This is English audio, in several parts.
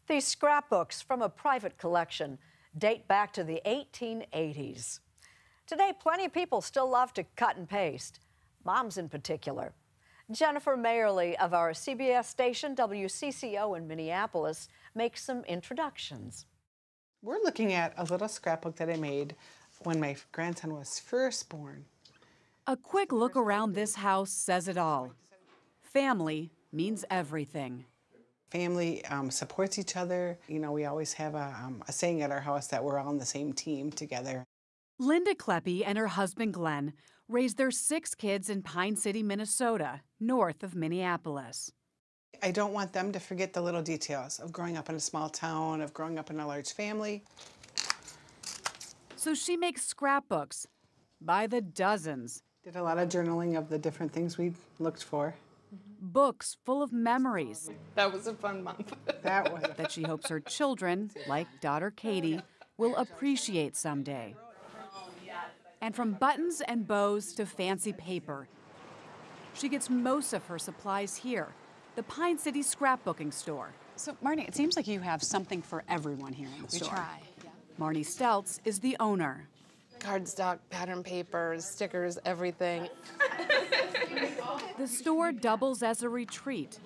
These scrapbooks from a private collection date back to the 1880s. Today, plenty of people still love to cut and paste, moms in particular. Jennifer Mayerle of our CBS station, WCCO in Minneapolis, makes some introductions. We're looking at a little scrapbook that I made when my grandson was first born. A quick look around this house says it all. Family means everything. Family supports each other. You know, we always have a saying at our house that we're all on the same team together. Linda Kleppe and her husband Glenn raised their 6 kids in Pine City, Minnesota, north of Minneapolis. I don't want them to forget the little details of growing up in a small town, of growing up in a large family. So she makes scrapbooks by the dozens. Did a lot of journaling of the different things we looked for. Books full of memories. That was a fun month. That she hopes her children, like daughter Katie, will appreciate someday. And from buttons and bows to fancy paper, she gets most of her supplies here, the Pine City Scrapbooking store. So, Marnie, it seems like you have something for everyone here in the store. We try. Yeah. Marnie Stelz is the owner. Cardstock, pattern papers, stickers, everything. The store doubles as a retreat.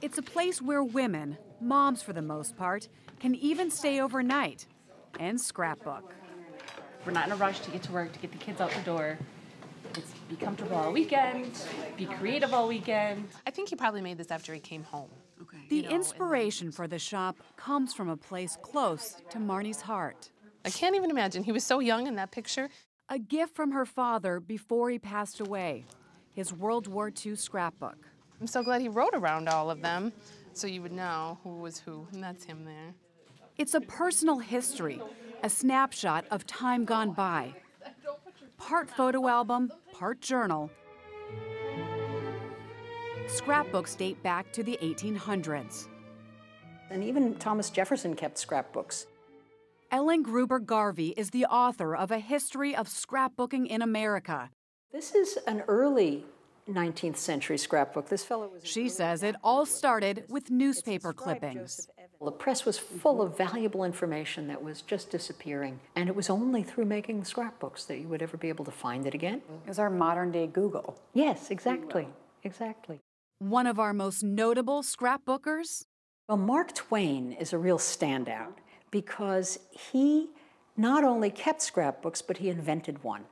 It's a place where women, moms for the most part, can even stay overnight and scrapbook. We're not in a rush to get to work, to get the kids out the door. It's be comfortable all weekend, be creative all weekend. I think he probably made this after he came home. Okay. The inspiration for the shop comes from a place close to Marnie's heart. I can't even imagine. He was so young in that picture. A gift from her father before he passed away, his World War II scrapbook. I'm so glad he wrote around all of them so you would know who was who, and that's him there. It's a personal history, a snapshot of time gone by. Part photo album, part journal. Scrapbooks date back to the 1800s. And even Thomas Jefferson kept scrapbooks. Ellen Gruber Garvey is the author of A History of Scrapbooking in America. This is an early 19th century scrapbook. This fellow was... She says it all started with newspaper clippings. The press was full of valuable information that was just disappearing, and it was only through making scrapbooks that you would ever be able to find it again. It was our modern-day Google. Yes, exactly, exactly. One of our most notable scrapbookers? Well, Mark Twain is a real standout because he not only kept scrapbooks, but he invented one.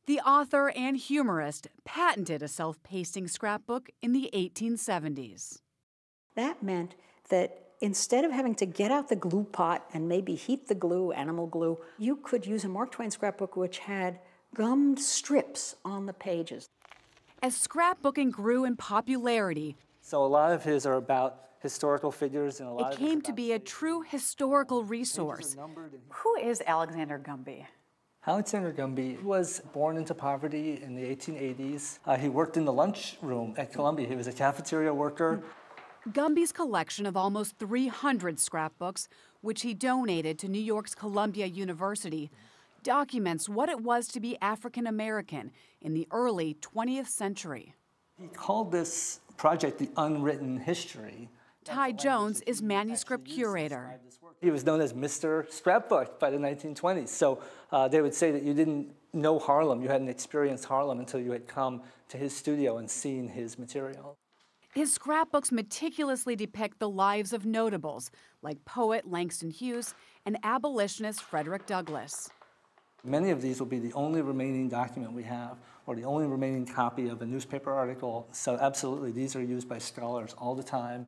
The author and humorist patented a self-pasting scrapbook in the 1870s. That meant that instead of having to get out the glue pot and maybe heat the glue, animal glue, you could use a Mark Twain scrapbook which had gummed strips on the pages. As scrapbooking grew in popularity, so a lot of his are about historical figures, and a lot it came to be a true historical resource. Who is Alexander Gumby? Alexander Gumby was born into poverty in the 1880s. He worked in the lunchroom at Columbia. He was a cafeteria worker. Gumby's collection of almost 300 scrapbooks, which he donated to New York's Columbia University, documents what it was to be African American in the early 20th century. He called this project the Unwritten History. Ty Jones is manuscript curator. He was known as Mr. Scrapbook by the 1920s. So they would say that you didn't know Harlem, you hadn't experienced Harlem until you had come to his studio and seen his material. His scrapbooks meticulously depict the lives of notables like poet Langston Hughes and abolitionist Frederick Douglass. Many of these will be the only remaining document we have, or the only remaining copy of a newspaper article. So absolutely, these are used by scholars all the time.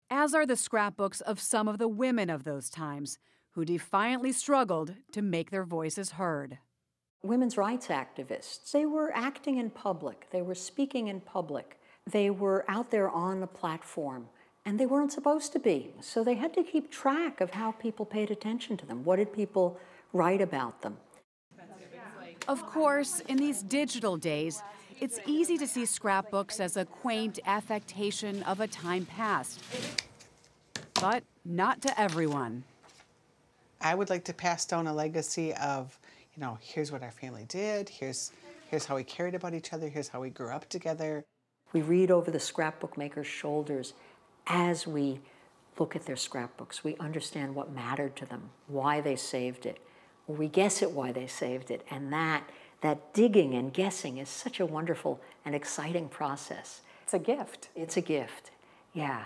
As are the scrapbooks of some of the women of those times who defiantly struggled to make their voices heard. Women's rights activists, they were acting in public, they were speaking in public, they were out there on the platform, and they weren't supposed to be. So they had to keep track of how people paid attention to them. What did people write about them? Of course, in these digital days, it's easy to see scrapbooks as a quaint affectation of a time past, but not to everyone. I would like to pass down a legacy of, you know, here's what our family did, here's how we cared about each other, here's how we grew up together. We read over the scrapbook maker's shoulders as we look at their scrapbooks. We understand what mattered to them, why they saved it. Or we guess at why they saved it. And that digging and guessing is such a wonderful and exciting process. It's a gift. It's a gift, yeah.